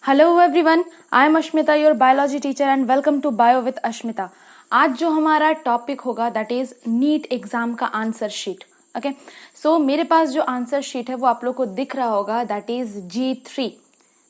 Hello everyone, I am Ashmita, your biology teacher and welcome to bio with Ashmita. आज जो हमारा topic होगा that is NEET exam का answer sheet. Okay, so मेरे पास जो आंसर शीट है वो आप लोग को दिख रहा होगा, दैट इज G3।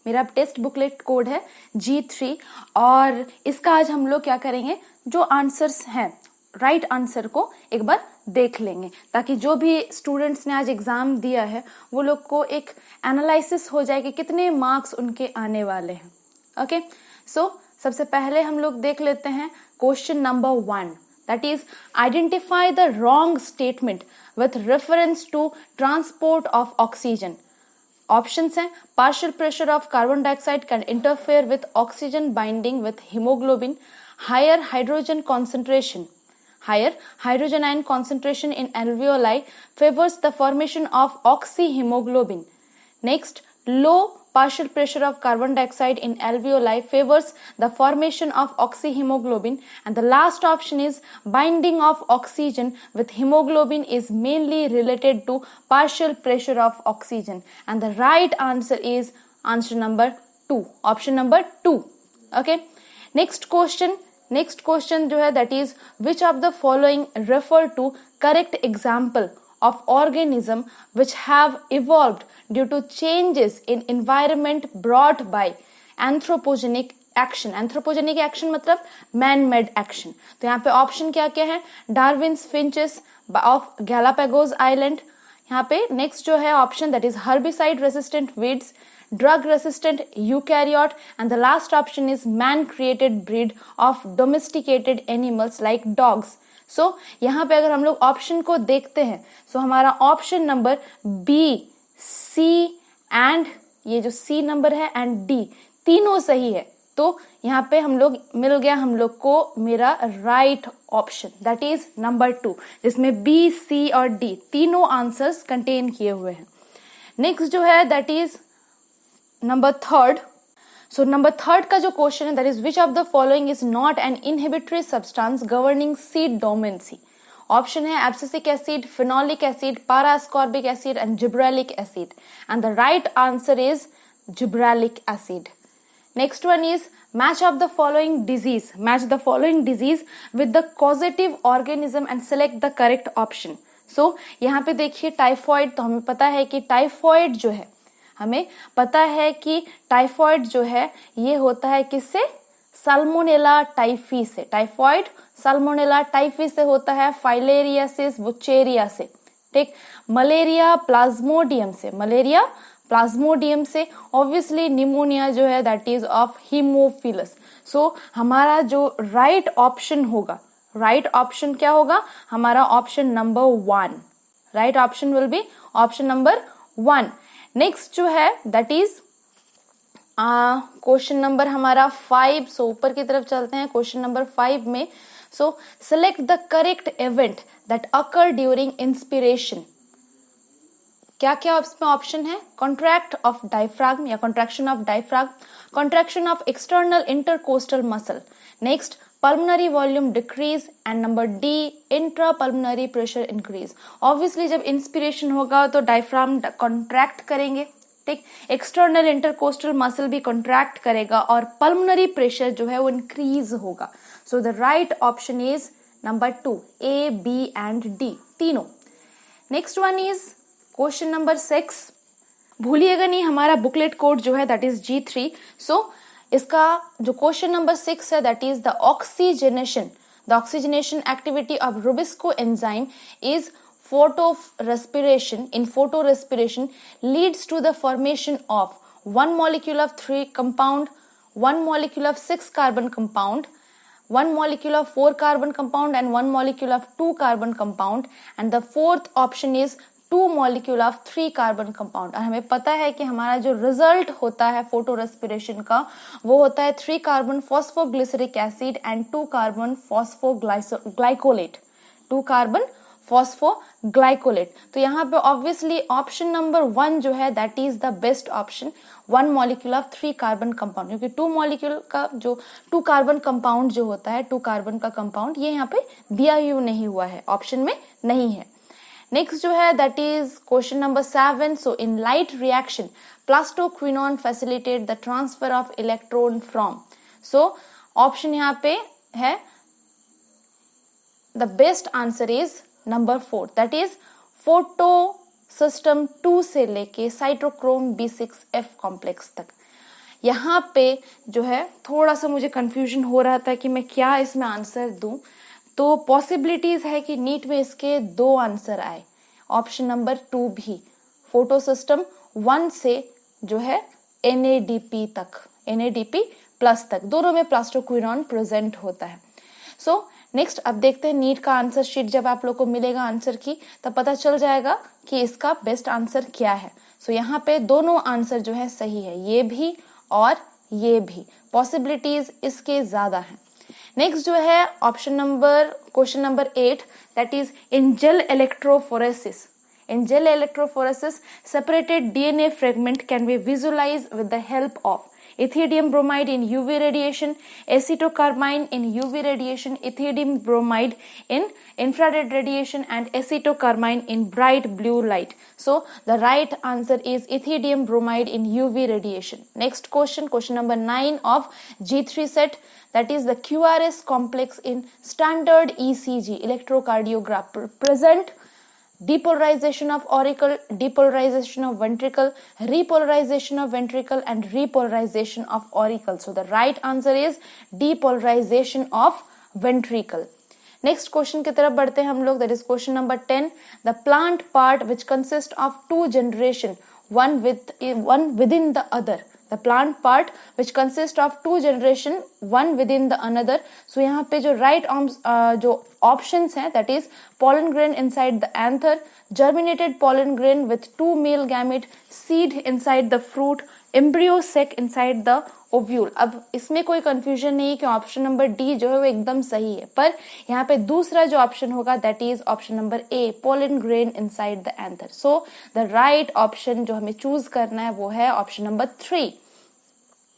मेरा टेक्स्ट बुकलेट कोड है G3 और इसका आज हम लोग क्या करेंगे, जो आंसर्स हैं राइट आंसर को एक बार देख लेंगे, ताकि जो भी स्टूडेंट्स ने आज एग्जाम दिया है वो लोग को एक एनालिसिस हो जाए कि कितने मार्क्स उनके आने वाले हैं। ओके, सो सबसे पहले हम लोग देख लेते हैं question number 1, that is identify the wrong statement with reference to transport of oxygen. Options हैं, partial pressure of carbon dioxide can interfere with oxygen binding with haemoglobin, higher hydrogen concentration, higher hydrogen ion concentration in alveoli favors the formation of oxyhemoglobin. Next, low partial pressure of carbon dioxide in alveoli favors the formation of oxyhemoglobin. And the last option is binding of oxygen with hemoglobin is mainly related to partial pressure of oxygen. And the right answer is answer number 2, option number 2. Okay, next question जो है that is which of the following refer to correct example of organism which have evolved due to changes in environment brought by anthropogenic action. Anthropogenic action मतलब man made action. तो यहाँ पे option क्या क्या है, Darwin's finches of Galapagos island, यहाँ पे next जो है option that is herbicide resistant weeds, drug resistant eukaryote, and the last option is man created breed of domesticated animals like dogs. So यहाँ पे अगर हम लोग ऑप्शन को देखते हैं so हमारा option number B, C and ये जो C नंबर है एंड D तीनों सही है। तो यहाँ पे हम लोग मिल गया हम लोग को मेरा right option that is number 2, जिसमें B, C और D तीनों आंसर्स कंटेन किए हुए हैं। नेक्स्ट जो है that is number 3rd। So number 3rd का जो क्वेश्चन है that is which of the following is not an inhibitory substance governing seed dormancy. Option है abscisic acid, phenolic acid, parascorbic acid and gibberellic acid. And the right answer is gibberellic acid. Next one is match of the following disease, match the following disease with the causative organism and select the correct option. So यहाँ पे देखिए typhoid, तो हमें पता है कि typhoid जो है, हमें पता है कि टाइफॉइड जो है ये होता है किससे, साल्मोनेला टाइफी से। टाइफॉइड साल्मोनेला टाइफी से होता है, फाइलेरियासिस वुचेरिया से, ठीक। मलेरिया प्लाज्मोडियम से, मलेरिया प्लाज्मोडियम से। ऑब्वियसली निमोनिया जो है दैट इज ऑफ हीमोफिलस। सो हमारा जो राइट ऑप्शन होगा, राइट ऑप्शन क्या होगा, हमारा option number 1, right option will be option number 1। Next जो है दैट इज क्वेश्चन नंबर हमारा 5। सो ऊपर की तरफ चलते हैं क्वेश्चन नंबर 5 में। So select the correct event that occur during inspiration. क्या क्या इसमें ऑप्शन है, कॉन्ट्रैक्ट ऑफ डायफ्राग्म या contraction of diaphragm, contraction of external intercostal muscle, next pulmonary volume decrease and number D intra pulmonary pressure increase. Obviously जब inspiration होगा तो diaphragm contract करेंगे, ठीक, एक्सटर्नल इंटरकोस्टल मसल भी कॉन्ट्रैक्ट करेगा और पल्मोनरी प्रेशर जो है वो इंक्रीज होगा। So the right option is number 2, A, B and D तीनों। Next one is question number 6। भूलिएगा नहीं हमारा बुकलेट कोड जो है दैट इज G3। सो इसका जो क्वेश्चन नंबर 6 है that is the oxygenation activity of Rubisco enzyme is photorespiration. In photorespiration leads to the formation of one molecule of 3 compound, one molecule of 6 carbon compound, one molecule of 4 carbon compound and one molecule of 2 carbon compound, and the fourth option is 2 molecule of 3 carbon compound। और हमें पता है कि हमारा जो result होता है photo respiration का वो होता है 3 carbon phosphoglyceric acid and 2 carbon phosphoglycolate, 2 carbon phosphoglycolate. तो यहाँ पे ऑब्वियसली ऑप्शन नंबर 1 जो है that is the best option, 1 molecule of 3 carbon compound, क्योंकि 2 मॉलिक्यूल का जो 2 कार्बन कंपाउंड जो होता है, 2 कार्बन का कंपाउंड ये यहाँ पे दिया ही नहीं हुआ है, ऑप्शन में नहीं है। नेक्स्ट जो है that is question number 7. So in light reaction plastoquinone facilitate the transfer of electron from. So option यहाँ पे है, the best answer is number 4, that is photo system 2 से लेके साइटोक्रोम B6F कॉम्प्लेक्स तक. यहाँ पे जो है थोड़ा सा मुझे कंफ्यूजन हो रहा था कि मैं क्या इसमें आंसर दूं. तो पॉसिबिलिटीज है कि नीट में इसके 2 आंसर आए. ऑप्शन नंबर 2 भी, फोटो सिस्टम 1 से जो है NADP तक, NADP प्लस तक, दोनों में प्लास्टोक्विनोन प्रेजेंट होता है. सो नेक्स्ट अब देखते हैं नीट का आंसर शीट. जब आप लोग को मिलेगा आंसर की तब पता चल जाएगा कि इसका बेस्ट आंसर क्या है. सो यहाँ पे दोनों आंसर जो है सही है, ये भी और ये भी. पॉसिबिलिटीज इसके ज्यादा हैं. नेक्स्ट जो है option number, question number 8, that is in gel electrophoresis. In gel electrophoresis, separated DNA fragment can be visualized with the help of ethidium bromide in UV radiation, acetocarmine in UV radiation, ethidium bromide in infrared radiation, and acetocarmine in bright blue light. So the right answer is ethidium bromide in UV radiation. Next question, question number 9 of G3 set, that is the QRS complex in standard ECG electrocardiograph present depolarization of auricle, depolarization of ventricle, repolarization of ventricle, and repolarization of auricle. So the right answer is depolarization of ventricle. Next question की तरफ बढ़ते हैं हम लोग, that is question number 10. The plant part which consists of 2 generation, one within the other. The plant part which consists of 2 generation, one within the another. So यहाँ पे जो right जो options हैं, that is pollen grain inside the anther, germinated pollen grain with 2 male gamete, seed inside the fruit, embryo sac inside the ovule. अब इसमें कोई confusion नहीं है कि ऑप्शन नंबर डी जो है वो एकदम सही है, पर यहाँ पे दूसरा जो ऑप्शन होगा that is option number A, pollen grain inside the anther. So the right option जो हमें चूज करना है वो है ऑप्शन नंबर 3.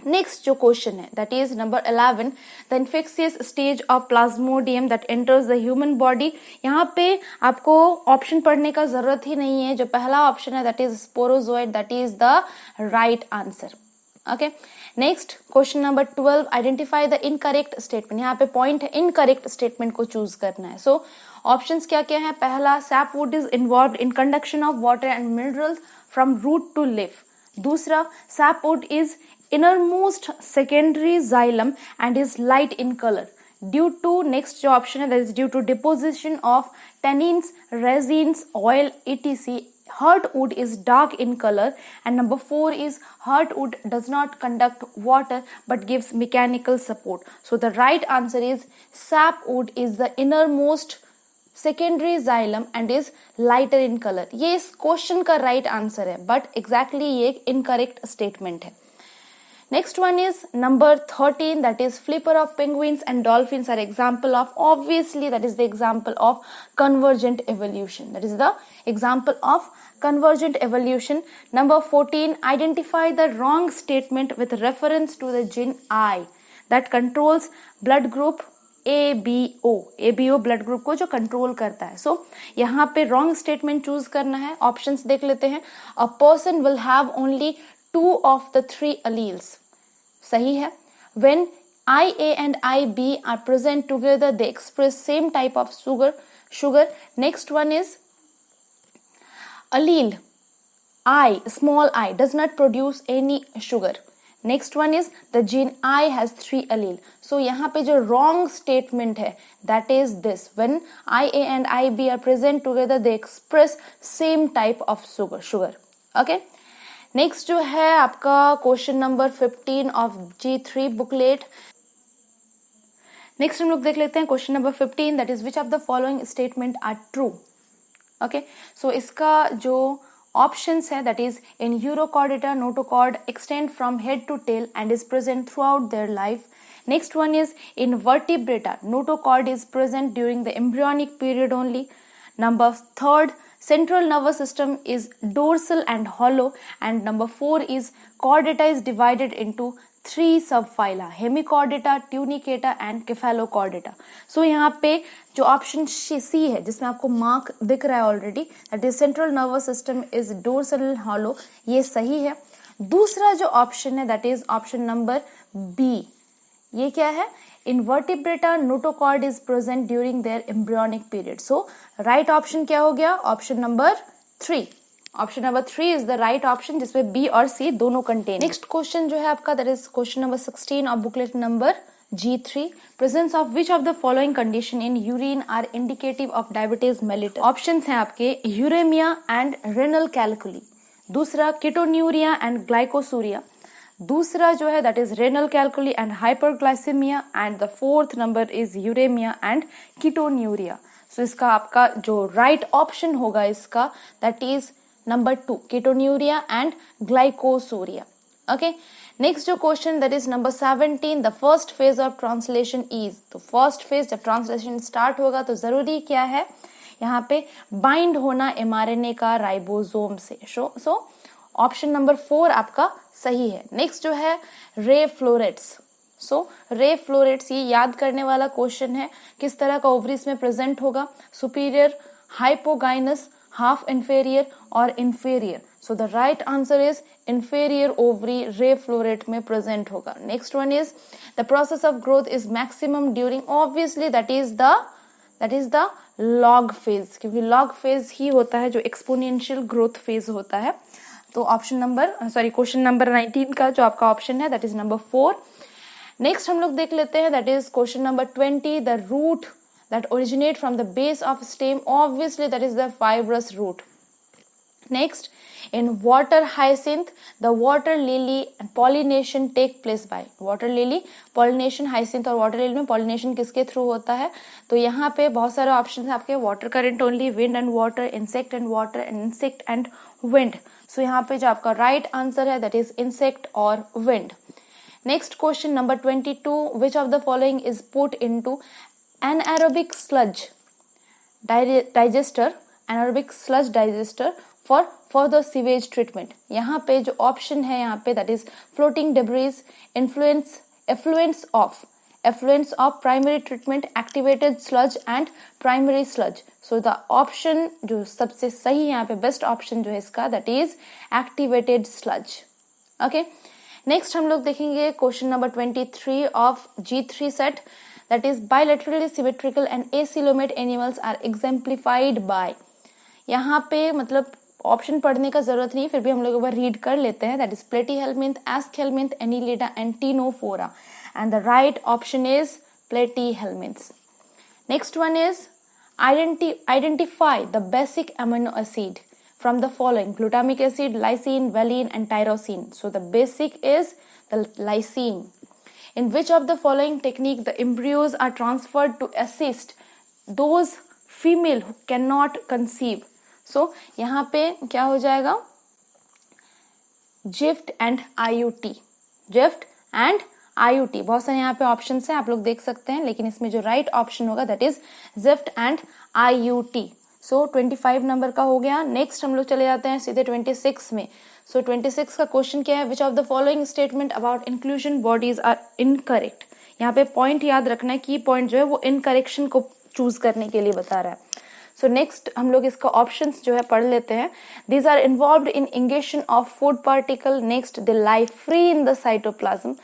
नेक्स्ट जो क्वेश्चन है that is number 11, the infectious stage of Plasmodium that enters the human body. यहाँ पे आपको ऑप्शन पढ़ने का जरूरत ही नहीं है. जो पहला ऑप्शन है that is sporozoite, that is the right answer. Okay, next question number 12, identify the incorrect statement. यहाँ पे पॉइंट है इनकरेक्ट स्टेटमेंट को चूज करना है. सो ऑप्शंस क्या क्या है? पहला, sapwood is involved in conduction of water and minerals from root to leaf. दूसरा, sapwood is innermost secondary xylem and is light in color due to, next जो option है that is due to deposition of tannins, resins, oil, etc. Heartwood is dark in color, and number 4 is heartwood does not conduct water but gives mechanical support. So the right answer is sapwood is the innermost secondary xylem and is lighter in color. ये इस question का right answer है, but exactly ये एक incorrect statement है. Next one is number 13, that is flipper of penguins and dolphins are example of, obviously that is the example of convergent evolution. That is the example of convergent evolution. Number 14, identify the wrong statement with reference to the gene I that controls blood group ABO. ABO blood group को जो control करता है. So यहाँ पे wrong statement choose करना है. Options देख लेते हैं. A person will have only 2 of the 3 alleles. सही है. When IA and IB are present together, they express same type of sugar. Next one is allele I, small I, does not produce any sugar. Next one is the gene I has 3 allele. So यहाँ पे जो wrong statement है that is this: when IA and IB are present together, they express same type of sugar. Okay. Next जो है आपका question number 15 of G3 booklet. Next हम लोग देख लेते हैं question number 15, that is which of the following statement are true. Okay, so इसका जो ऑप्शंस है that is in urochordata notochord extend from head to tail and is present throughout their life. Next one is in vertebrata notochord is present during the embryonic period only. Number 3, central nervous system is dorsal and hollow, and number 4 is chordata is divided into 3 subphyla, hemichordata, tunicata and cephalochordata. So यहाँ पे जो option C है जिसमें आपको mark दिख रहा है already, that is central nervous system is dorsal and hollow, ये सही है। दूसरा जो ऑप्शन है that is option number B, ये क्या है, invertebrata notochord is present during their embryonic period. So right option क्या हो गया, option number 3। Option number 3 is the right option जिसमें बी और सी दोनों कंटेन। नेक्स्ट क्वेश्चन जो है आपका that is question number 16 of booklet number G3, presence of which of the following condition in urine are indicative of diabetes mellitus? Options हैं आपके uraemia and renal calculi, दूसरा ketonuria and glycosuria, दूसरा जो है that is renal calculi and hyperglycaemia, and the fourth number is uraemia and ketonuria. So इसका आपका जो right option होगा इसका that is number 2, ketonuria and glycosuria. Okay, next जो question that is number 17, the first phase of translation is, तो first phase जब translation start होगा तो जरूरी क्या है यहाँ पे, बाइंड होना mRNA का राइबोसोम से। सो ऑप्शन नंबर 4 आपका सही है। नेक्स्ट जो है रे फ्लोरेट्स, सो रे फ्लोरेट्स ये याद करने वाला क्वेश्चन है, किस तरह का ओवरीज में प्रेजेंट होगा, सुपीरियर, हाइपोगाइनस, हाफ इंफेरियर और inferior. So the right answer is inferior ovary ray floret में present होगा। Next one is the process of growth is maximum during, obviously that is the log phase, क्योंकि log phase ही होता है जो exponential growth phase होता है। तो option number question number 19 का जो आपका ऑप्शन है दैट इज नंबर 4। नेक्स्ट हम लोग देख लेते हैं that is question number 20, the root that originate from the base of stem, obviously that is the fibrous root। Next, in water hyacinth, the water lily and pollination take place by, water lily pollination, hyacinth और water lily में pollination किसके through होता है, तो यहाँ पे बहुत सारे ऑप्शन है आपके, water current only, wind and water, insect and water, and insect and wind। so यहाँ पे जो आपका right answer है that is insect और wind। next question number 22, which of the following is put into anaerobic sludge digester, anaerobic sludge digester for further sewage treatment। यहाँ पे जो option है यहाँ पे that is floating debris, effluents of primary treatment, activated sludge and primary sludge। so the option जो सबसे सही यहाँ पे बेस्ट ऑप्शन जो है इसका that is activated sludge। Okay, next हम लोग देखेंगे question number 23 of G3 set, that is bilaterally symmetrical and acoelomate animals are exemplified by। यहाँ पे मतलब ऑप्शन पढ़ने का जरूरत नहीं, फिर भी हम लोग एक बार रीड कर लेते हैं, that is platyhelminth, aschelminth, annelida and ctenophora, and the right option is platyhelminths. Next one is identify the basic amino acid from the following, glutamic acid, lysine, valine and tyrosine. So the basic is the lysine. In which of the following technique the embryos are transferred to assist those female who cannot conceive। सो यहाँ पे क्या हो जाएगा, gift and IUT, gift and IUT। बहुत सारे यहाँ पे option है आप लोग देख सकते हैं, लेकिन इसमें जो राइट ऑप्शन होगा that is gift and IUT। So 25 number का हो गया। नेक्स्ट हम लोग चले जाते हैं सीधे 26 में। सो 26 का क्वेश्चन क्या है, which of the following statement about inclusion bodies are incorrect. यहाँ पे पॉइंट याद रखना है, की पॉइंट जो है वो इनकरेक्शन को चूज करने के लिए बता रहा है। सो नेक्स्ट हम लोग इसका ऑप्शंस जो है पढ़ लेते हैं। These are involved in ingestion of food particle. Next, they lie free in the cytoplasm.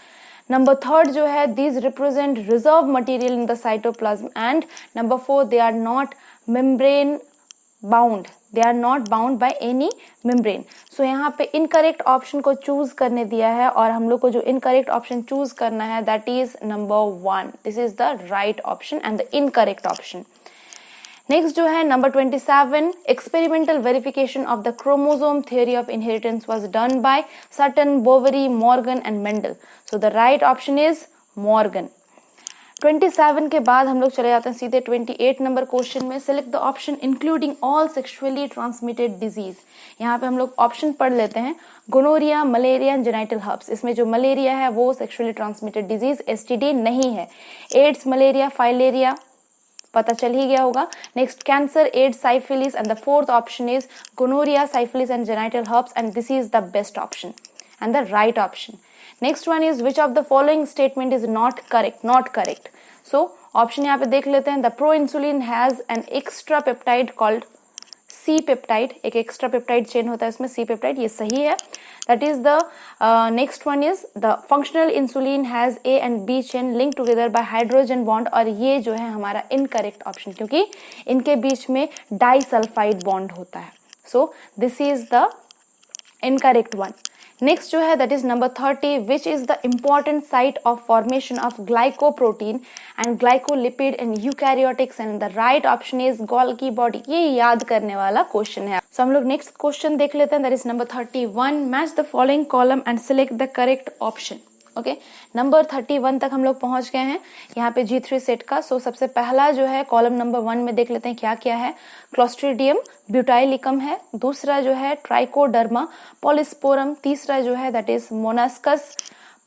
Number 3 जो है, these represent reserve material in the cytoplasm. And number 4, they are not membrane bound, they are not bound by any membrane. So यहाँ पे incorrect option को choose करने दिया है, और हम लोग को जो इनकरेक्ट ऑप्शन चूज करना है that is number 1। This is the right option and the incorrect option. Next जो है number 27, experimental verification of the chromosome theory of inheritance was done by Sutton, Boveri, Morgan and Mendel. So the right option is Morgan. 27 के बाद हम लोग चले जाते हैं सीधे 28 नंबर क्वेश्चन में। Select the option including all sexually transmitted disease. यहाँ पे हम लोग ऑप्शन पढ़ लेते हैं, गोनोरिया, मलेरिया, जेनाइटल हर्ब्स। इसमें जो मलेरिया है वो सेक्सुअली ट्रांसमिटेड डिजीज, STD नहीं है। एड्स, मलेरिया, फाइलेरिया, पता चल ही गया होगा. Next cancer, AIDS, syphilis and the fourth option is gonorrhoea, syphilis and genital herbs and this is the best option and the right option. Next one is which of the following statement is not correct. So option यहाँ पे देख लेते हैं. The proinsulin has an extra peptide called C peptide. एक extra peptide chain होता है इसमें, C peptide, ये सही है. That is the next one is the functional insulin has A and B chain linked together by hydrogen bond, और ये जो है हमारा incorrect option क्योंकि इनके बीच में डाइसल्फाइड बॉन्ड होता है. So this is the incorrect one. Next जो है that is number 30, which is the important site of formation of glycoprotein and glycolipid in eukaryotics and the right option is Golgi body. ये याद करने वाला question है. सो हम लोग next question देख लेते हैं. That is number 31, match the following column and select the correct option. Okay, number 31 तक हम लोग पहुंच गए हैं यहाँ पे G3 सेट का. सो सबसे पहला जो है कॉलम नंबर 1 में देख लेते हैं क्या क्या है. क्लोस्ट्रीडियम ब्यूटाइलिकम है, दूसरा जो है ट्राइकोडर्मा पॉलिस्पोरम, तीसरा जो है that is monascus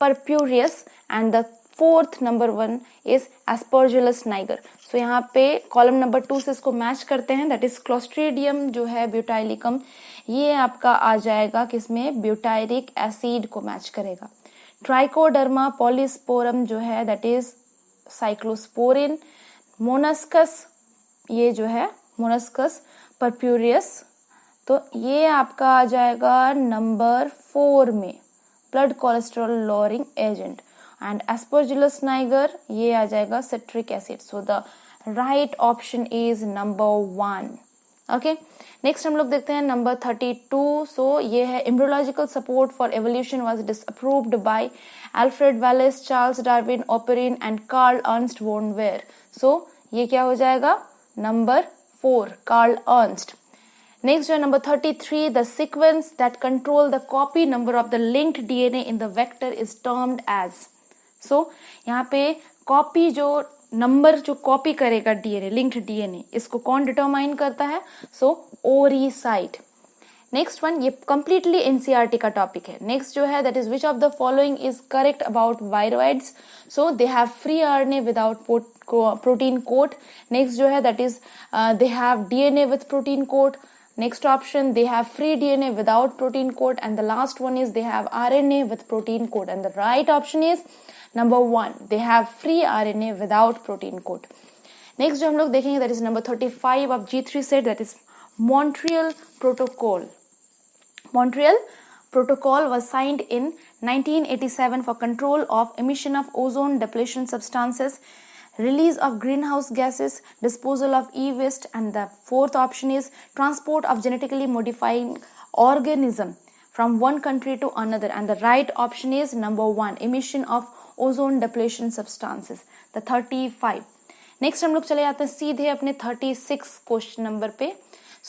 purpureus and the fourth number 1 is aspergillus niger. So यहाँ पे कॉलम नंबर 2 से इसको मैच करते हैं. दैट इज क्लोस्ट्रीडियम जो है ब्यूटाइलिकम, ये आपका आ जाएगा किसमें, ब्यूटायरिक एसिड को मैच करेगा. ट्राइकोडर्मा पॉलिस्पोरम जो है दैट इज साइक्लोस्पोरिन. मोनास्कस, ये जो है मोनास्कस परप्यूरियस, तो ये आपका आ जाएगा नंबर 4 में, blood cholesterol lowering agent. And aspergillus niger ये आ जाएगा citric acid. So the right option is number 1. Okay, next हम लोग देखते हैं नंबर 32. सो ये है embryological support for evolution was disapproved by Alfred Wallace, Charles Darwin, Oparin and Karl Ernst von Baer. So ये क्या हो जाएगा, नंबर 4, कार्ल अर्न्स्ट. नेक्स्ट जो है number 33, the sequence that control the copy number of the linked DNA in the vector is termed as. So यहाँ पे copy जो number जो कॉपी करेगा डीएनए, लिंक्ड डीएनए, इसको कौन डिटरमाइन करता है, सो ओरिसाइट. नेक्स्ट वन, ये कंप्लीटली एनसीईआरटी का टॉपिक है. नेक्स्ट जो है that is which of the following is correct about viroids. So they have free RNA without protein coat. Next जो है that is they have DNA with protein coat. Next option, they have free DNA without protein coat, and the last one is they have RNA with protein coat, and the right option is number 1, they have free RNA without protein coat. Next जो हम लोग देखेंगे that is number 35 of G3 set, that is Montreal Protocol. Montreal Protocol was signed in 1987 for control of emission of ozone depletion substances, release of greenhouse gases, disposal of e-waste, and the fourth option is transport of genetically modifying organism from one country to another, and the right option is number 1, emission of ozone depletion substances. The 35. Next हम लोग चले जाते हैं सीधे अपने 36 question number पे.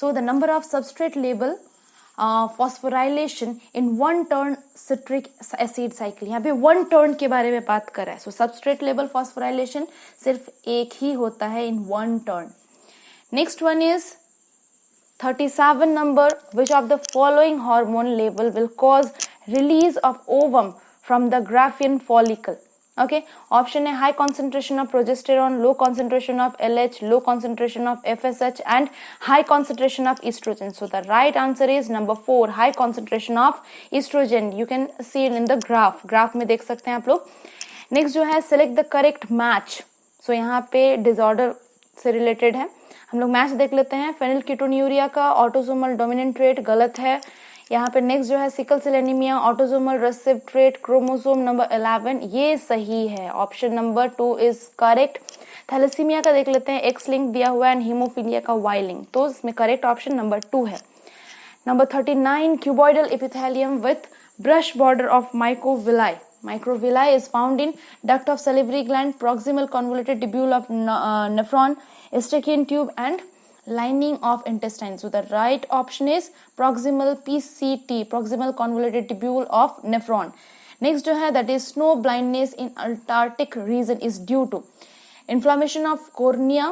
So the number of substrate label phosphorylation in one turn citric acid cycle. यहाँ पे one turn के बारे में बात कर रहा है. So substrate level phosphorylation सिर्फ एक ही होता है in one turn. Next one is 37 number. Which of the following hormone level will cause release of ovum from the Graafian follicle? Okay, option है high concentration of progesterone, low concentration of LH, low concentration of FSH, and high concentration of estrogen. So the right answer is number 4, high concentration of estrogen. You can see it in the graph. Graph में देख सकते हैं आप लोग. Next जो है select the correct match. So यहाँ पे disorder से related है. हम लोग मैच देख लेते हैं. फेनिलकीटोन्यूरिया का ऑटोसोमल डोमिनेंट ट्रेट गलत है. यहाँ पे नेक्स्ट जो है sickle cell anaemia autosomal recessive trait chromosome number 11, ये सही है. Option number 2 is correct. Thalassaemia का देख लेते हैं, एक्स लिंक दिया हुआ है एंड हीमोफीलिया का वाई लिंक, तो इसमें करेक्ट ऑप्शन नंबर 2 है. Number 39, cuboidal epithelium with brush border of microvilli. Microvilli is found in duct of salivary gland, proximal convoluted tubule of nephron, Eustachian tube, and lining of intestine. So the right option is proximal PCT, proximal convoluted tubule of nephron. Next जो है that is snow blindness in Antarctic region is due to inflammation of cornea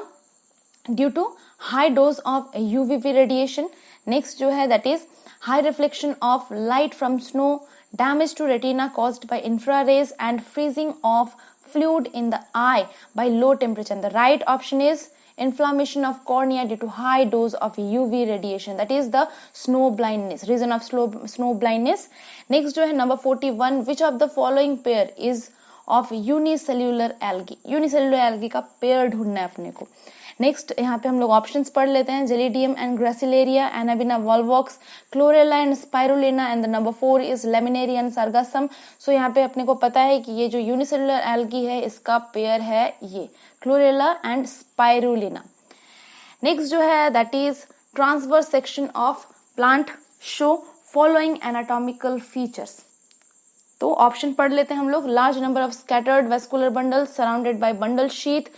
due to high dose of UVB radiation. Next जो है that is high reflection of light from snow, damage to retina caused by infrarays, and freezing of fluid in the eye by low temperature. And the right option is inflammation of cornea due to high dose of UV radiation, that is the snow blindness, reason of snow blindness. Next जो है number 41, which of the following pair is of unicellular algae? unicellular algae का pair ढूंढना है अपने को. Next यहाँ पे हम लोग ऑप्शंस पढ़ लेते हैं. Gelidium and gracilaria, anabaena volvox, chlorella and spirulina, and the number 4 is laminaria and sargassum. So यहाँ पे अपने को पता है कि ये जो यूनिसेलुलर एल्गी है इसका पेयर है ये क्लोरेला एंड स्पाइरुलिना. नेक्स्ट जो है that is transverse section of plant show following anatomical features. तो ऑप्शन पढ़ लेते हैं हम लोग. Large number of scattered vascular bundles surrounded by bundle sheath,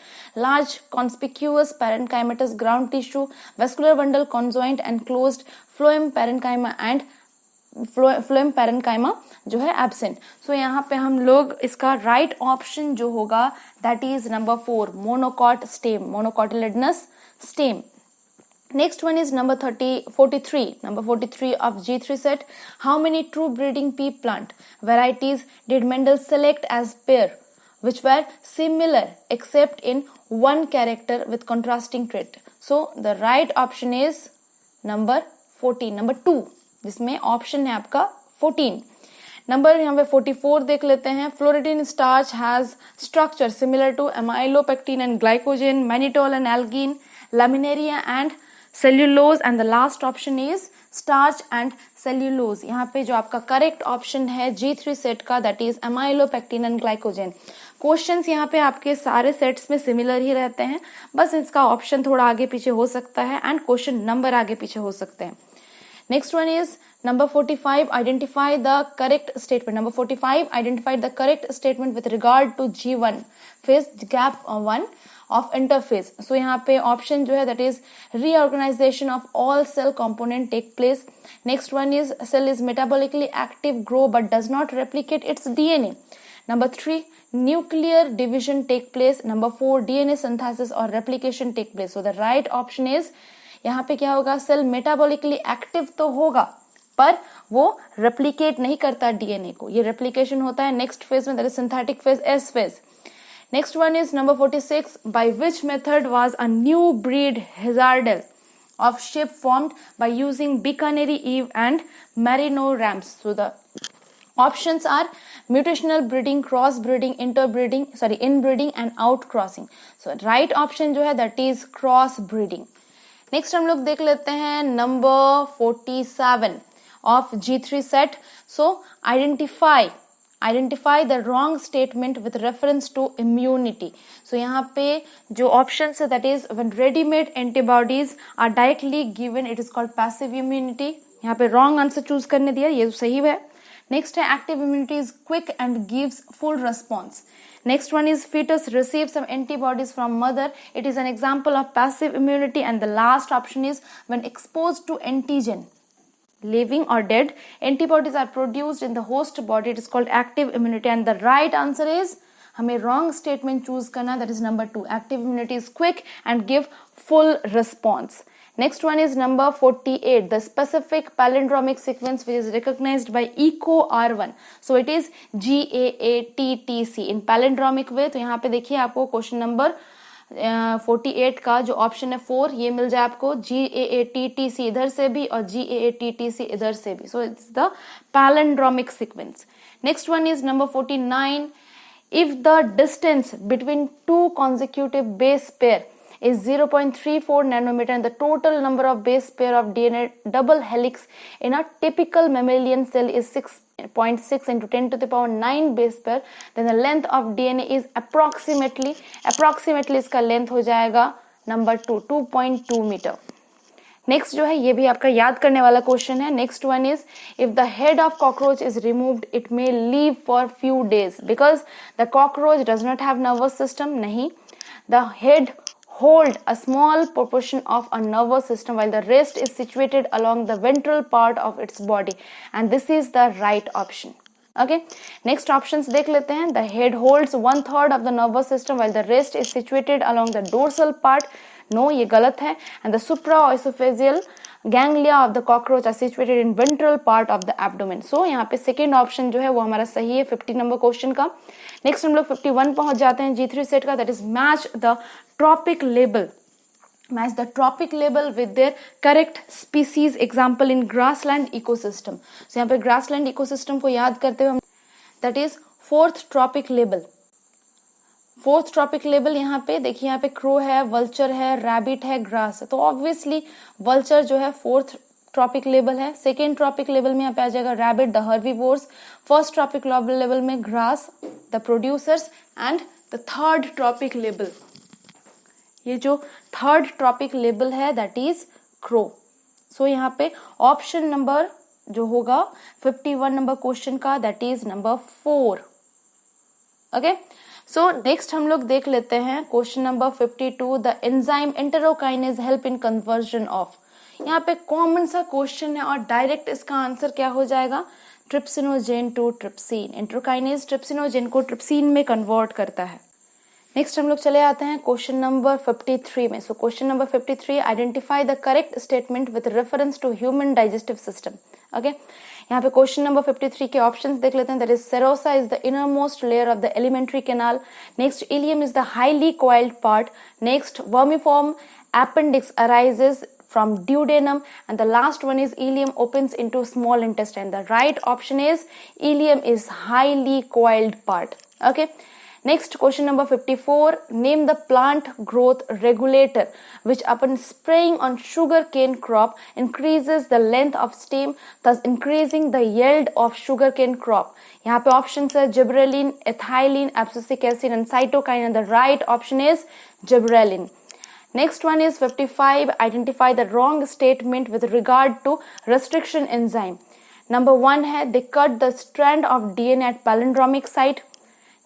large conspicuous parenchymatous ground tissue, vascular bundle conjoined and closed, phloem parenchyma and phloem parenchyma जो है absent. So यहाँ पे हम लोग इसका right option जो होगा that is number 4, monocot stem, monocotyledonous stem. Next one is number 43, number 43 of G3 set. How many true breeding pea plant varieties did Mendel select as pair which were similar except in one character with contrasting trait? So the right option is number 14, number 2, जिसमें option है आपका 14. Number यहाँ पे 44 देख लेते हैं. Floridean starch has structure similar to amylopectin and glycogen, mannitol and algine, laminaria and cellulose, and the last option is starch and cellulose. यहाँ पे जो आपका करेक्ट ऑप्शन है G3 सेट का that is amylopectin and glycogen. Questions यहाँ पे आपके सारे सेट्स में सिमिलर ही रहते हैं, बस इसका ऑप्शन थोड़ा आगे पीछे हो सकता है एंड क्वेश्चन नंबर आगे पीछे हो सकते हैं. Next one is number 45, identify the correct statement. Number 45, identify the correct statement with regard to G1 phase gap 1 of interphase. So यहाँ पे ऑप्शन जो है that is reorganisation of all cell component take place. Next one is cell is metabolically active, grow but does not replicate its DNA. Number 3, nuclear division take place. Number 4, DNA synthesis or replication take place. So the right option is यहाँ पे क्या होगा, cell metabolically active तो होगा पर वो replicate नहीं करता DNA को. ये रेप्लिकेशन होता है नेक्स्ट फेज में, that is synthetic phase, S phase. Next one is number 46, by which method was a new breed hazardel of ship formed by using Bicanary Eve and Merino rams. So the options are mutational breeding, cross breeding, interbreeding, inbreeding and outcrossing. So right option जो है that is cross breeding. Next हम लोग देख लेते हैं number 47 of G3 set. So identify the wrong statement with reference to immunity. So यहाँ पे जो options है that is when ready-made antibodies are directly given it is called passive immunity. यहाँ पे wrong answer choose करने दिया, ये सही है. Next है active immunity is quick and gives full response. Next one is fetus receives some antibodies from mother. It is an example of passive immunity. And the last option is when exposed to antigen, living or dead, antibodies are produced in the host body. It is called active immunity. And the right answer is हमें wrong statement choose करना, that is number 2. Active immunity is quick and give full response. Next one is number 48, the specific palindromic sequence which is recognized by EcoR1. So it is GAATTC in palindromic way. तो यहाँ पे देखिए आपको question number 48 का जो option है 4 ये मिल जाए आपको, GAATTC इधर से भी और GAATTC इधर से भी. So it's the palindromic sequence. Next one is number 49, if the distance between two consecutive base pair is 0.34 nanometer and the total number of base pair of DNA double helix in a typical mammalian cell is 6.6 into 10 to the power 9 base pair, then the length of DNA is approximately इसका length हो जाएगा number 2, 2.2 meter. Next जो है ये भी आपका याद करने वाला क्वेश्चन है. Next one is if the head of cockroach is removed it may live for few days because the cockroach does not have nervous system. नहीं, the head hold a small proportion of a nervous system while the rest is situated along the ventral part of its body, and this is the right option. Okay, next options देख लेते हैं. The head holds 1/3 of the nervous system while the rest is situated along the dorsal part. No, ये गलत है. And the supraesophageal ganglia of the cockroach are situated in ventral part of the abdomen. So यहाँ पे second option जो है वो हमारा सही है 50 नंबर क्वेश्चन का. नेक्स्ट हम लोग 51 पहुंच जाते हैं G3 सेट का, that is match the tropic label match the tropic label with their correct species. Example in grassland ecosystem. So यहाँ पे grassland ecosystem को याद करते हुए हम that is fourth tropic label. Fourth trophic level यहाँ पे देखिए, यहाँ पे क्रो है, वल्चर है, रैबिट है, ग्रास है, तो ऑब्वियसली वल्चर जो है फोर्थ ट्रॉपिक लेवल है. सेकेंड ट्रॉपिक लेवल में यहाँ पे आ जाएगा rabbit, the herbivores. First trophic level में grass, the producers. And the third trophic level, ये जो थर्ड ट्रॉपिक लेवल है दैट इज क्रो. सो यहाँ पे ऑप्शन नंबर जो होगा 51 नंबर क्वेश्चन का that is number 4. Okay, so next हम लोग देख लेते हैं question number 52. The enzyme enterokinase help in conversion of. यहाँ पे कॉमन सा क्वेश्चन है और डायरेक्ट इसका आंसर क्या हो जाएगा, trypsinogen to trypsin. Enterokinase trypsinogen को ट्रिप्सिन में कन्वर्ट करता है. नेक्स्ट हम लोग चले आते हैं क्वेश्चन नंबर 53 में. So question number 53, identify the correct statement with reference to human digestive system. Okay, यहाँ पे क्वेश्चन नंबर 53 के ऑप्शंस देख लेते हैं. That is serosa is the innermost layer of the alimentary canal. Next ileum is the highly coiled part. Next vermiform appendix arises from duodenum, and the last one is ileum opens into small intestine. The right option is ileum is highly coiled part. Okay, next question number 54, name the plant growth regulator which upon spraying on sugarcane crop increases the length of stem, thus increasing the yield of sugarcane crop. यहाँ पे options है gibberellin, ethylene, abscisic acid and cytokine, and the right option is gibberellin. Next one is 55, identify the wrong statement with regard to restriction enzyme. Number 1 है they cut the strand of DNA at palindromic site.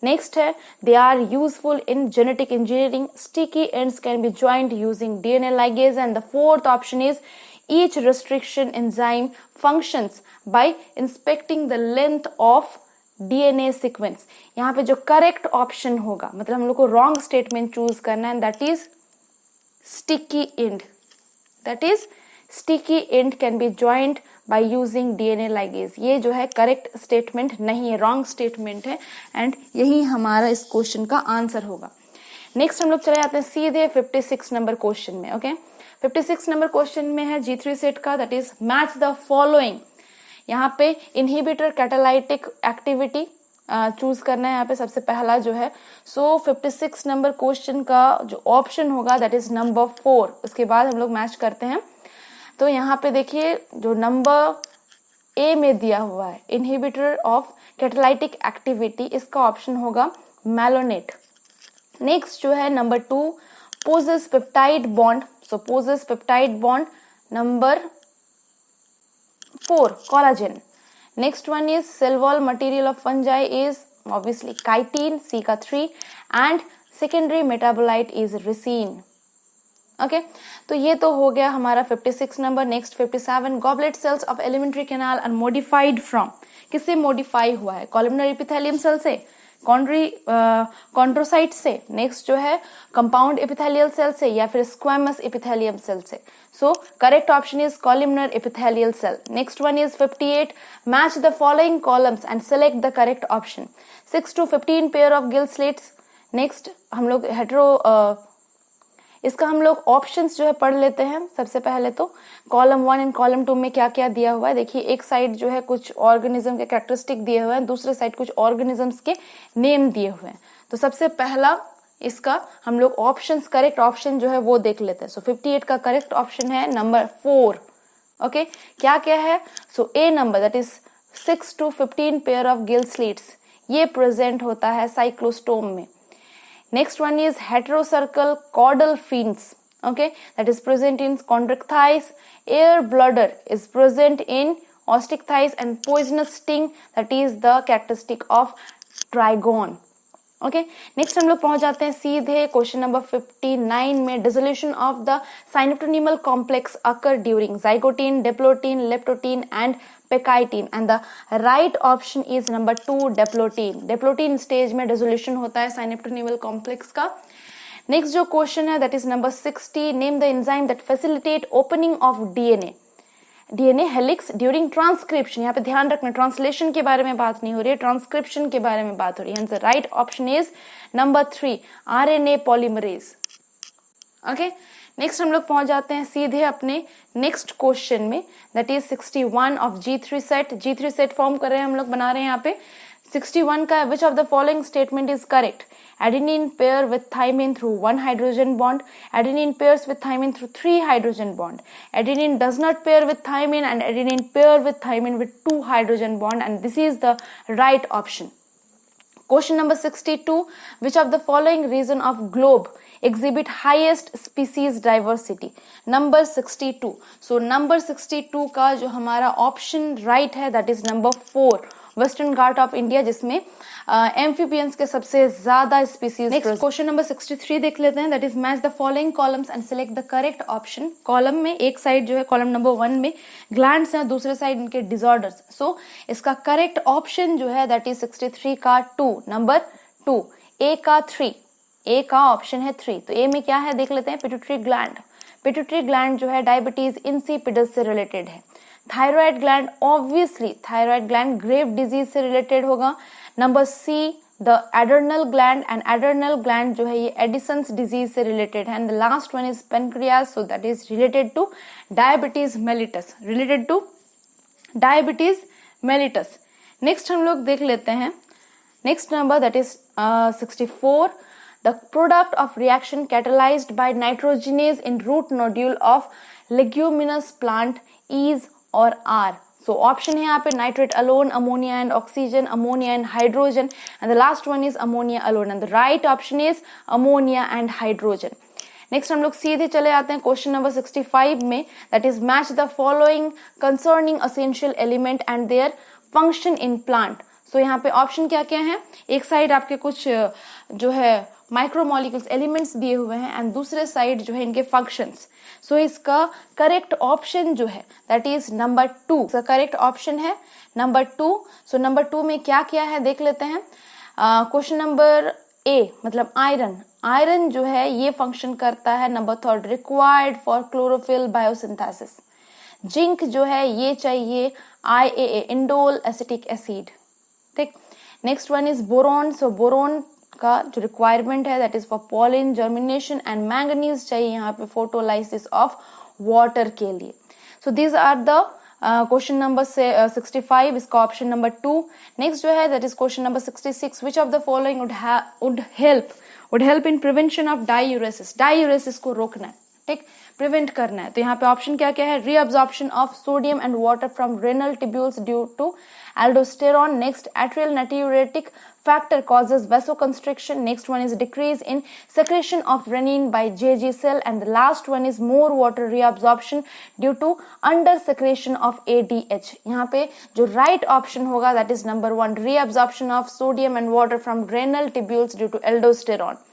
Next है they are useful in genetic engineering. Sticky ends can be joined using DNA ligase. And the fourth option is each restriction enzyme functions by inspecting the length of DNA sequence. यहाँ पे जो correct option होगा, मतलब हम लोग को wrong statement choose करना है, and that is sticky end. That is sticky end can be joined by using DNA ligase. ये जो है करेक्ट स्टेटमेंट नहीं है, रॉन्ग स्टेटमेंट है, एंड यही हमारा इस क्वेश्चन का आंसर होगा. नेक्स्ट हम लोग चले जाते हैं सीधे 56 नंबर क्वेश्चन में. ओके, 56 नंबर क्वेश्चन में है G3 सेट का, that is match the following. यहाँ पे इनहिबिटर कैटालाइटिक एक्टिविटी चूज करना है. यहाँ पे सबसे पहला जो है, सो 56 नंबर क्वेश्चन का जो ऑप्शन होगा दैट इज नंबर 4. उसके बाद हम लोग मैच करते हैं. तो यहाँ पे देखिए जो नंबर ए में दिया हुआ है इनहिबिटर ऑफ कैटालाइटिक एक्टिविटी, इसका ऑप्शन होगा मैलोनेट. नेक्स्ट जो है number 2, possess peptide bond. So possess peptide bond. Number 4, collagen. Next one is cell wall material of fungi is obviously chitin, C का 3, and secondary metabolite is ricin. Okay, तो ये तो हो गया हमारा 56 number. Next 57, goblet cells of alimentary canal are modified from. किससे modify हुआ है, कॉलमनर एपिथेलियम सेल से, कॉन्ड्रोसाइट से, नेक्स्ट जो है कंपाउंड एपिथेलियल सेल से, या फिर स्क्वैमस एपिथेलियम सेल से. So correct option is columnar epithelial cell. Next one is 58, match the following columns and select the correct option. 6 to 15 pair of gill slits. Next हम लोग इसका हम लोग options जो है पढ़ लेते हैं. सबसे पहले तो कॉलम 1 एंड कॉलम 2 में क्या क्या दिया हुआ है. देखिए एक साइड जो है कुछ ऑर्गेनिज्म के कैरेक्टरिस्टिक दिए हुए हैं, दूसरे साइड कुछ ऑर्गेनिजम्स के नेम दिए हुए हैं. तो सबसे पहला इसका हम लोग ऑप्शंस, करेक्ट ऑप्शन जो है वो देख लेते हैं. सो 58 का करेक्ट ऑप्शन है नंबर 4. ओके, क्या क्या है, so A number that is 6 to 15 pair of gill slits, ये प्रेजेंट होता है साइक्लोस्टोम में. Next one is heterocircle caudal fins. Okay, that is present in chondrichthyes. Air bladder is present in osteichthyes, and poisonous sting that is the characteristic of trigon. Okay, next हम लोग पहुंच जाते हैं सीधे question number 59 में. Dissolution of the synaptonemal complex occur during zygotin, diplotin, leptotin and pectin, and the right option is number 2, diplotin. diplotin stage में dissolution होता है साइनोप्टोनिमल कॉम्प्लेक्स का. नेक्स्ट जो क्वेश्चन है that is number 60, name the enzyme that facilitate opening of DNA helix during transcription. यहाँ पे ध्यान रखना, ट्रांसलेशन के बारे में बात नहीं हो रही है, ट्रांसक्रिप्शन के बारे में बात हो रही है. Right option is number 3, RNA polymerase. Okay, next हम लोग पहुंच जाते हैं सीधे अपने नेक्स्ट क्वेश्चन में, that is 61 of G3 set. G3 set form कर रहे हैं हम लोग, बना रहे हैं यहाँ पे। 61 का विच of the following statement is correct? Adenine pair with thymine through 1 hydrogen bond. Adenine pairs with thymine through 3 hydrogen bond. Adenine does not pair with thymine, and adenine pair with thymine with 2 hydrogen bond, and this is the right option. Question number 62. Which of the following region of globe exhibit highest species diversity? Number 62. So number 62 का जो हमारा option right है, that is number 4. Western Ghat of India, जिसमें amphibians के सबसे ज्यादा species. Next question number 63 देख लेते हैं, that is match the following columns and select the correct option. Column में एक साइड जो है कॉलम नंबर 1 में ग्लैंड्स हैं, दूसरे साइड इनके डिसऑर्डर्स। सो इसका करेक्ट ऑप्शन जो है दैट इज 63 का 2, नंबर 2। ए का 3, ए का ऑप्शन है 3। तो ए में क्या है देख लेते हैं, पिट्यूटरी ग्लैंड। पिट्यूटरी ग्लैंड जो है डायबिटीज इंसिपिडस से रिलेटेड है। Thyroid gland, obviously thyroid gland grave disease से रिलेटेड होगा। Number C the adrenal gland, and adrenal gland जो है ये एडिसन्स डिजीज से रिलेटेड है। And the last one is pancreas, so that is related to diabetes mellitus, related to diabetes mellitus. Next हम लोग देख लेते हैं next number, that is 64। The product of reaction catalyzed by nitrogenase in root nodule of leguminous plant is or are. So option है यहाँ पे nitrate alone, ammonia and oxygen, ammonia and hydrogen, and the last one is ammonia alone, and the right option is ammonia and hydrogen. Next हम लोग सीधे चले आते हैं question number 65 में, that is match the following concerning essential element and their function in plant. So यहाँ पे option क्या क्या है, एक साइड आपके कुछ जो है माइक्रोमोलिक्यूल्स एलिमेंट्स दिए हुए हैं, एंड दूसरे साइड जो है इनके फंक्शंस। सो इसका करेक्ट ऑप्शन जो है दैट इज नंबर 2। इसका करेक्ट ऑप्शन है नंबर 2। सो नंबर 2 में क्या क्या है देख लेते हैं। क्वेश्चन नंबर ए मतलब आयरन, आयरन जो है ये फंक्शन करता है number 3 required for chlorophyll biosynthesis. Zinc जो है ये चाहिए IAA इंडोल एसिटिक एसिड, ठीक। Next one is boron, so boron का जो रिक्वायरमेंट है that is for pollen germination, and manganese चाहिए यहाँ पे फोटोलाइसिस ऑफ वाटर के लिए। So these are the question number 65, इसका ऑप्शन नंबर 2। नेक्स्ट जो है that is question number 66, which of the following would help in prevention of diuresis. Diuresis को रोकना है, ठीक, प्रिवेंट करना है। तो यहाँ पे ऑप्शन क्या क्या है, reabsorption of sodium and water from renal tubules due to aldosterone. Next, atrial natriuretic factor causes vasoconstriction. Next one is decrease in secretion of renin by JG cell, and the last one is more water reabsorption due to under secretion of ADH. यहाँ पे जो right option होगा that is number 1, reabsorption of sodium and water from renal tubules due to aldosterone.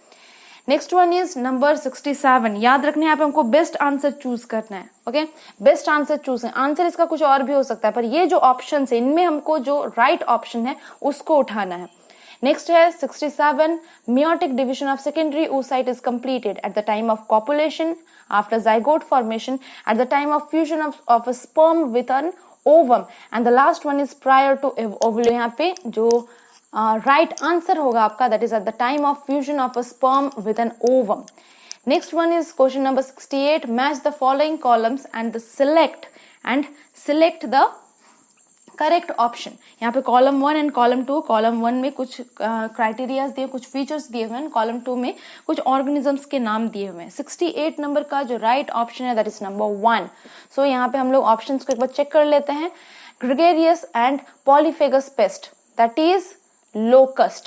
Next one is number 67। याद रखना है यहाँ पे हमको बेस्ट आंसर चूज करना है, ओके, बेस्ट आंसर चूज है। आंसर इसका कुछ और भी हो सकता है, पर ये जो ऑप्शन है इनमें हमको जो राइट ऑप्शन है उसको उठाना है। नेक्स्ट है 67, meiotic division of secondary oocyte is completed at the time of copulation, after zygote formation, at the time of fusion of a sperm with an ovum, and the last one is prior to ovulation। यहाँ पे जो right answer होगा आपका that is at the time of fusion of a sperm with an ovum. Next one is question number 68, match the following columns and select the correct option. यहाँ पे column 1 and column 2, column 1 में कुछ criterias दिए, कुछ features दिए हुए हैं, column 2 में कुछ ऑर्गेनिजम्स के नाम दिए हुए हैं। 68 नंबर का जो राइट ऑप्शन है दैट इज नंबर 1। सो यहाँ पे हम लोग ऑप्शंस को एक बार चेक कर लेते हैं। Gregarious and polyphagous paste that is locust,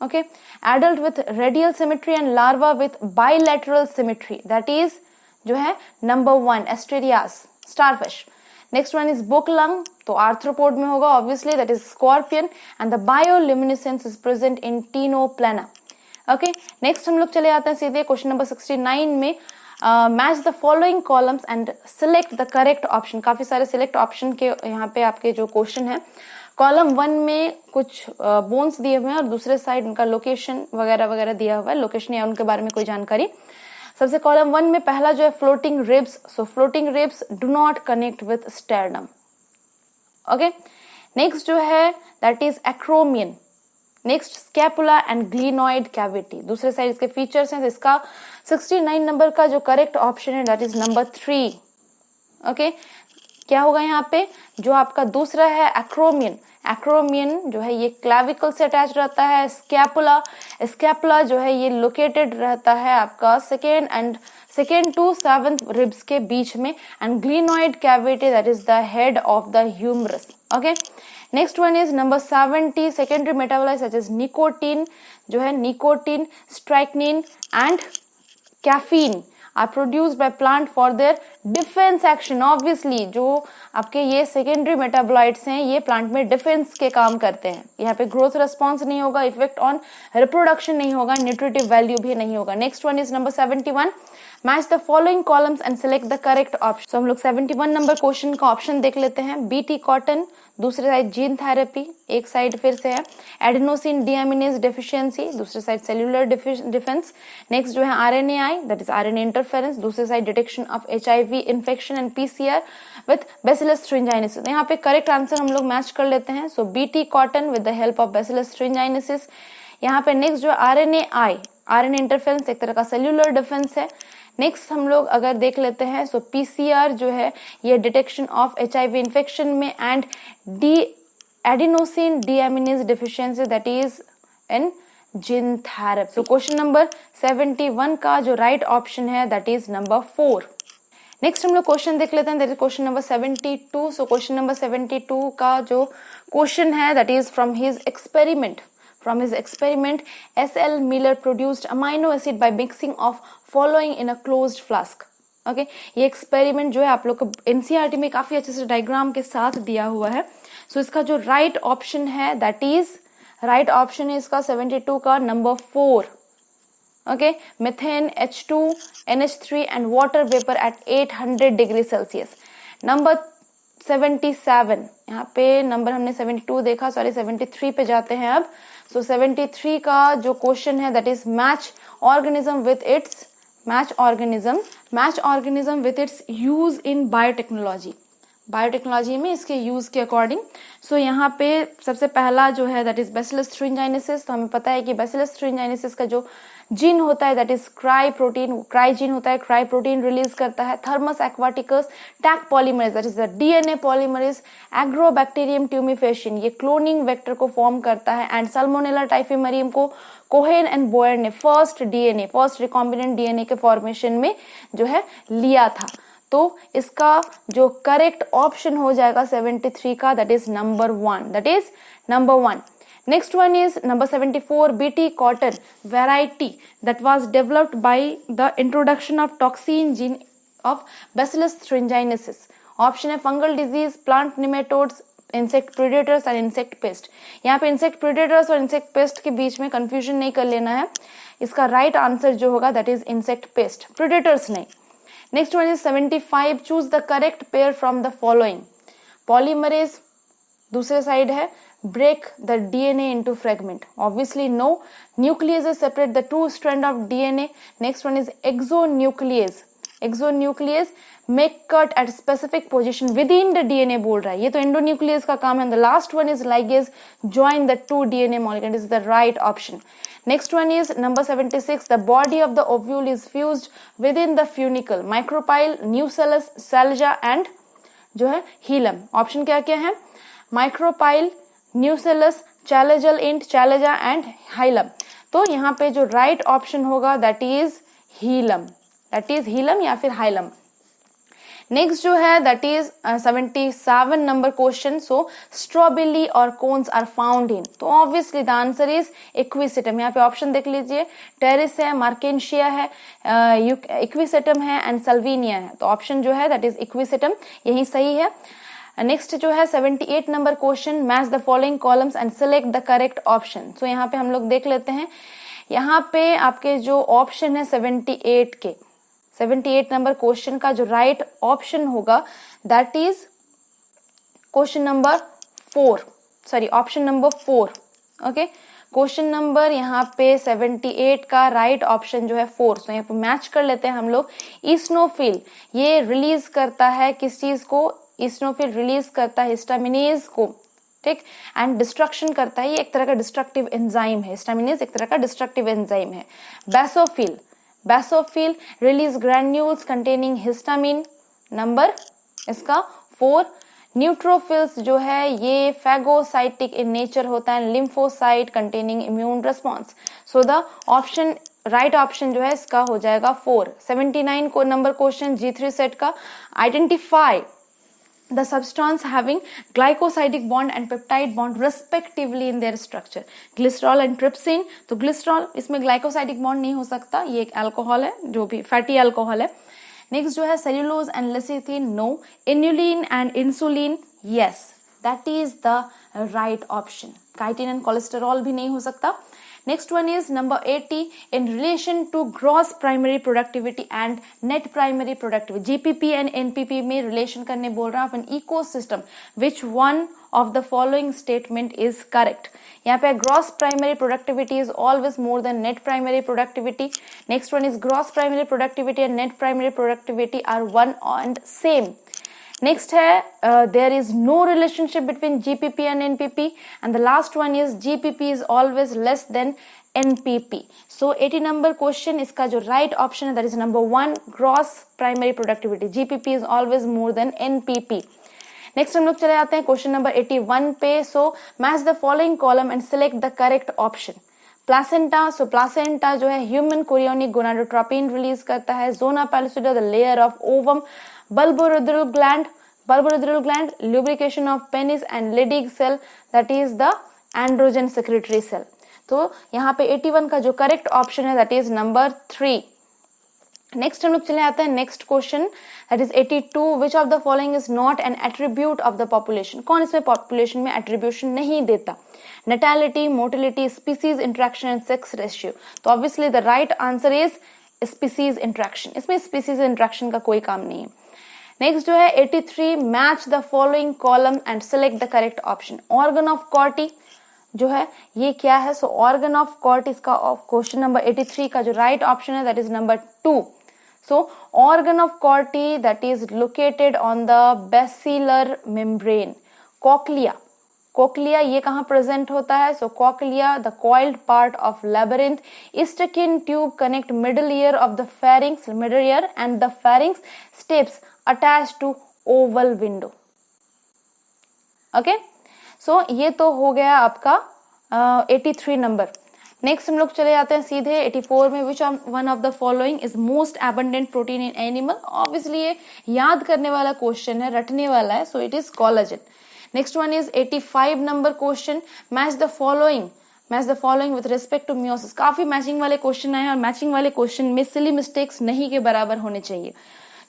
okay, adult with radial symmetry and larva with bilateral symmetry that is जो है number 1 asterias starfish। next one is book-lung, तो arthropod में होगा obviously, that is scorpion, and the bioluminescence is present in Tinoplana, okay। next हम लोग चले आते हैं सीधे क्वेश्चन नंबर 69 में। Match the following columns and select the correct option. काफी सारे सिलेक्ट ऑप्शन के यहाँ पे आपके जो क्वेश्चन है, कॉलम 1 में कुछ बोन्स दिए हुए हैं और दूसरे साइड उनका लोकेशन वगैरह वगैरह दिया हुआ है, लोकेशन या उनके बारे में कोई जानकारी। सबसे कॉलम 1 में पहला जो है floating ribs, so floating ribs do not connect with sternum, okay. Next जो है that is acromion. Next scapula and glenoid cavity, दूसरे साइड इसके फीचर्स हैं। तो इसका 69 नंबर का जो करेक्ट ऑप्शन है दैट इज नंबर 3। ओके, क्या होगा यहाँ पे, जो आपका दूसरा है एक्रोमियन, एक्रोमियन जो है ये क्लैविकल से अटैच रहता है। स्कैपुला, स्कैपुला जो है ये लोकेटेड रहता है आपका सेकेंड टू 7th रिब्स के बीच में। And glenoid cavity that is the head of the humerus. Okay, next one is number 70 secondary metabolites such as nicotine, जो है nicotine, strychnine and caffeine are produced by plant for their defense action। obviously जो आपके ये secondary metabolites हैं ये plant में defence के काम करते हैं। यहाँ पे ग्रोथ रिस्पॉन्स नहीं होगा, इफेक्ट ऑन रिप्रोडक्शन नहीं होगा, न्यूट्रिटिव वैल्यू भी नहीं होगा। Next one is number 71, match the following columns and select the correct option. तो हम लोग 71 नंबर क्वेश्चन का ऑप्शन देख लेते हैं। बीटी कॉटन, दूसरे साइड जीन थेरेपी, एक साइड फिर से है एडेनोसिन डीएमिनेज डेफिशिएंसी, दूसरे साइड सेल्यूलर डिफेंस। नेक्स्ट जो है RNAi that is RNA interference, दूसरे side detection of HIV infection and PCR with bacillus thuringiensis। यहाँ पे करेक्ट आंसर हम लोग मैच कर लेते हैं। So BT cotton with the help of bacillus thuringiensis। यहाँ पे नेक्स्ट जो आरएनएआई, आरएनए इंटरफेरेंस एक तरह का सेल्यूलर डिफेंस है। नेक्स्ट हम लोग अगर देख लेते हैं सो पीसीआर जो है ये डिटेक्शन ऑफ एचआईवी इन्फेक्शन में and D adenosine deaminase deficiency that is in gene therapy. So question number 71 का जो राइट ऑप्शन है दैट इज नंबर 4। नेक्स्ट हम लोग क्वेश्चन देख लेते हैं that is question number 72। So question number 72 का जो क्वेश्चन है that is from his experiment. From his experiment, S.L. Miller produced amino acid by mixing of following in a closed flask. Okay, ये experiment जो है आप लोग को NCERT में काफी अच्छे से डायग्राम के साथ दिया हुआ है। सो इसका जो राइट ऑप्शन है दैट इज, राइट ऑप्शन है इसका 72 का number 4। Okay, methane, H2, NH3 and water vapour eight 800 degree Celsius. Number 77, यहाँ पे नंबर हमने 72 देखा, सॉरी 73 पे जाते हैं अब। सो 73 का जो क्वेश्चन है that is match organism with its use in biotechnology. Biotechnology में इसके यूज के अकॉर्डिंग। सो यहाँ पे सबसे पहला जो है दैट इज बैसिलस thuringiensis। तो हमें पता है कि बैसिलस thuringiensis का जो जीन होता है that is cry protein, cry gene होता है, क्राई प्रोटीन रिलीज करता है। Thermos aquaticus, Taq polymerase that is the DNA polymerase, agrobacterium tumefaciens ये क्लोनिंग वेक्टर को फॉर्म करता है एंड सल्मोनेला टाइफिमरियम को कोहेन एंड बोयर ने फर्स्ट रिकॉम्बिनेंट डीएनए के फॉर्मेशन में जो है लिया था। तो इसका जो करेक्ट ऑप्शन हो जाएगा 73 का that is number 1। Next one is number 74, BT cotton variety that was developed by the introduction of toxin gene of Bacillus thuringiensis. Option है fungal disease, plant nematodes, insect predators and insect pest। यहाँ पे insect predators और insect pest के बीच में confusion नहीं कर लेना है। इसका right answer जो होगा that is insect pest, predators नहीं। Next one is 75, choose the correct pair from the following। Polymerase, दूसरे साइड है break the DNA into fragment, obviously no। Nucleases separate the two strand of DNA। Next one is exonuclease make cut at specific position within the DNA बोल रहा है, ये तो endonuclease का काम है। The last one is ligase join the two DNA molecule, this is the right option। Next one is number 76, the body of the ovule is fused within the funicle, micropyle, nucellus, salga and जो है hilum। Option क्या क्या है, micropyle, nucellus, chalazal end, chalaza and hilum. तो यहाँ पे जो right option होगा दैट इज हीलम या फिर हाइलम। नेक्स्ट जो है that is 77 number question. So strawberry और कोन्स आर फाउंड इन, तो obviously the answer is equisetum. यहाँ पे ऑप्शन देख लीजिए, टेरिस है, मार्केंशिया है, इक्विसेटम है एंड सल्विनिया है। तो ऑप्शन जो है दैट इज इक्विसेटम, यही सही है। नेक्स्ट जो है 78 number question, match the following columns and select the correct option. So यहाँ पे हम लोग देख लेते हैं, यहाँ पे आपके जो ऑप्शन है 78 नंबर क्वेश्चन का जो राइट ऑप्शन होगा that is question number 4, sorry option number 4। Okay, question number यहाँ पे 78 का राइट ऑप्शन जो है 4। सो यहाँ पे मैच कर लेते हैं हम लोग। ईस्नोफिल ये रिलीज करता है किस चीज को, ईस्नोफिल रिलीज करता है हिस्टामिनेज को, ठीक, एंड डिस्ट्रक्शन करता है, ये एक तरह का डिस्ट्रक्टिव एंजाइम है, हिस्टामिनेज एक तरह का डिस्ट्रक्टिव एंजाइम है। Basophil release granules containing histamine, number इसका 4। न्यूट्रोफिल्स जो है ये फैगोसाइटिक इन नेचर होता है, lymphocyte containing immune response. So the option right option जो है इसका हो जाएगा 4। 79 को नंबर क्वेश्चन G3 सेट का, identify the substance having glycosidic bond and peptide bond respectively in their structure, glycerol and trypsin। तो glycerol इसमें glycosidic bond नहीं हो सकता, ये एक अल्कोहल है जो भी फैटी अल्कोहल है। नेक्स्ट जो है cellulose and lecithin, no. Inulin and insulin, yes, that is the right option. Chitin and cholesterol भी नहीं हो सकता। Next one is number 80, in relation to gross primary productivity and net primary productivity, GPP and NPP में relation करने बोल रहा है अपन ecosystem, which one of the following statement is correct? यहाँ पे gross primary productivity is always more than net primary productivity. Next one is gross primary productivity and net primary productivity are one and same. Next है there is no relationship between GPP and NPP, and the last one is GPP is always less than NPP. So 80 number question इसका जो right option है that is number 1, gross primary productivity, GPP is always more than NPP. Next हम लोग चले जाते हैं question number 81 पे। So match the following column and select the correct option. Placenta, so placenta जो है ह्यूमन कोरियोनिक गोनाडोट्रोपिन रिलीज करता है। Zona pellucida the layer of ovum. Bulbourethral gland lubrication of penis and Leydig cell that is the androgen secretary cell. तो यहाँ पे 81 का जो correct option है दैट इज नंबर 3। नेक्स्ट हम लोग चले आते हैं next question that is 82, which of the following is not an attribute of the population. कौन इसमें पॉपुलेशन में एट्रीब्यूशन नहीं देता? Natality, motility, species interaction and sex ratio. तो obviously the right answer is species interaction, इसमें species interaction का कोई काम नहीं है। नेक्स्ट जो है 83, match the following column and select the correct option. Organ of Corti जो है ये क्या है? सो ऑर्गन ऑफ कॉर्टी इसका क्वेश्चन नंबर 83 का जो राइट ऑप्शन है that is number 2। So organ of Corti that is located on the basilar membrane. Cochlea ये कहाँ present होता है? So cochlea, the coiled part of labyrinth. Eustachian tube connect middle ear of the pharynx, middle ear and the pharynx, steps attached to oval window. Okay? So ये तो हो गया आपका 83 number. Next हम लोग चले जाते हैं सीधे 84 में, which one of the following is most abundant protein in animal. Obviously ये याद करने वाला क्वेश्चन है, रटने वाला है, so it is collagen. Next one is 85 number question, match the following with respect to meiosis. काफी मैचिंग वाले क्वेश्चन आए और मैचिंग वाले क्वेश्चन में सिली मिस्टेक्स नहीं के बराबर होने चाहिए।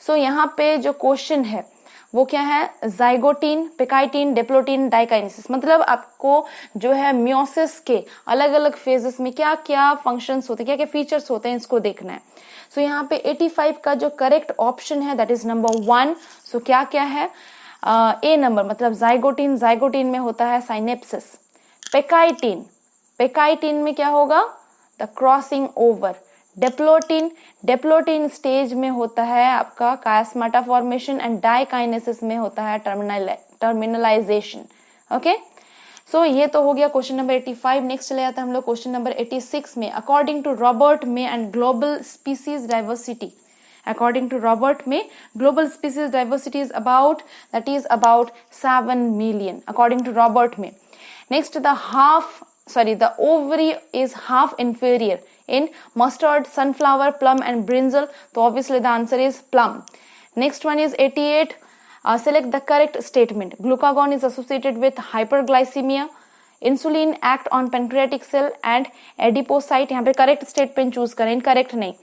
सो यहाँ पे जो क्वेश्चन है वो क्या है? Zygotene, pachytene, diplotene, diakinesis. मतलब आपको जो है मियोसिस के अलग अलग फेजेस में क्या क्या फंक्शंस होते हैं, क्या क्या फीचर्स होते हैं, इसको देखना है। सो यहाँ पे 85 का जो करेक्ट ऑप्शन है दैट इज नंबर 1। सो क्या क्या है? ए नंबर मतलब जाइगोटीन में होता है साइनेप्सिस। पिकाइटीन में क्या होगा? The crossing over. Diplotene stage में होता है आपका कायस्माटा फॉर्मेशन एंड डाइकाइनेसिस में होता है टर्मिनलाइजेशन। ओके, सो ये तो हो गया क्वेश्चन नंबर 85। नेक्स्ट चले जाते हैं हम लोग क्वेश्चन नंबर 86 में। According to Robert May and global species diversity, according to Robert May, global species diversity is about 7 million according to Robert May. Next, the ovary is half inferior in mustard, sunflower, plum and brinjal. So obviously the answer is plum. Next one is 88. Select the correct statement. Glucagon is associated with hyperglycemia. Insulin act on pancreatic cell and adipocyte. यहाँ पे correct statement choose करें, incorrect नहीं.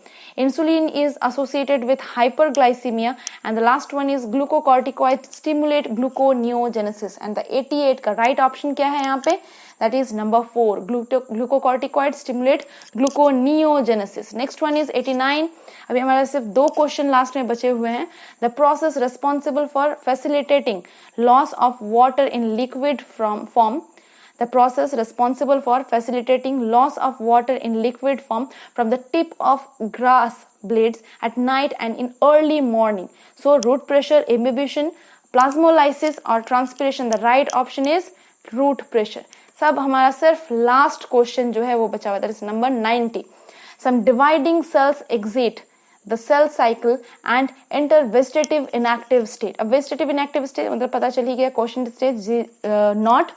Insulin is associated with hyperglycemia and the last one is glucocorticoid stimulate gluconeogenesis and the 88 का right option क्या है यहाँ पे? That is number 4. Glucocorticoid stimulate gluconeogenesis. Next one is 89. अभी हमारे सिर्फ 2 क्वेश्चन लास्ट में बचे हुए हैं. The process responsible for facilitating loss of water in liquid form. The process responsible for facilitating loss of water in liquid form from the tip of grass blades at night and in early morning. So root pressure, imbibition, plasmolysis or transpiration. The right option is root pressure, सब हमारा सिर्फ last question जो है वो बचा हुआ, that is number 90. Some dividing cells exit the cell cycle and enter vegetative inactive state. अब vegetative inactive state मतलब पता चल ही गया, question stage not.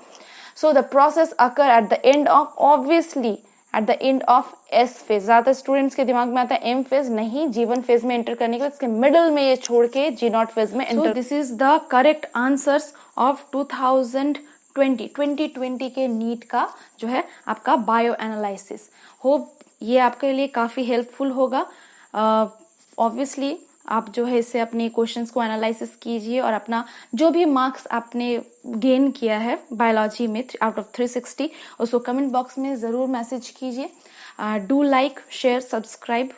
So the process occur at the end of, obviously at the end of S phase. ज्यादा students के दिमाग में आता है M phase, नहीं, G1 phase में एंटर करने के बाद इसके मिडल में ये छोड़ के G0 phase में enter. So this is the correct answers of 2020 के नीट का जो है आपका बायो एनालिसिस. होप ये आपके लिए काफ़ी हेल्पफुल होगा. ऑब्वियसली आप जो है इससे अपने क्वेश्चंस को एनालिसिस कीजिए और अपना जो भी मार्क्स आपने गेन किया है बायोलॉजी में आउट ऑफ 360 उसको कमेंट बॉक्स में ज़रूर मैसेज कीजिए. Do like, share, subscribe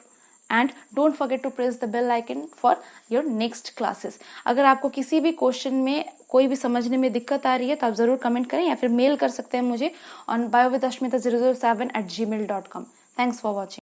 and don't forget to press the bell icon for your next classes. अगर आपको किसी भी क्वेश्चन में कोई भी समझने में दिक्कत आ रही है तो आप ज़रूर कमेंट करें या फिर मेल कर सकते हैं मुझे on biowithashmita007@gmail.com. Thanks for watching.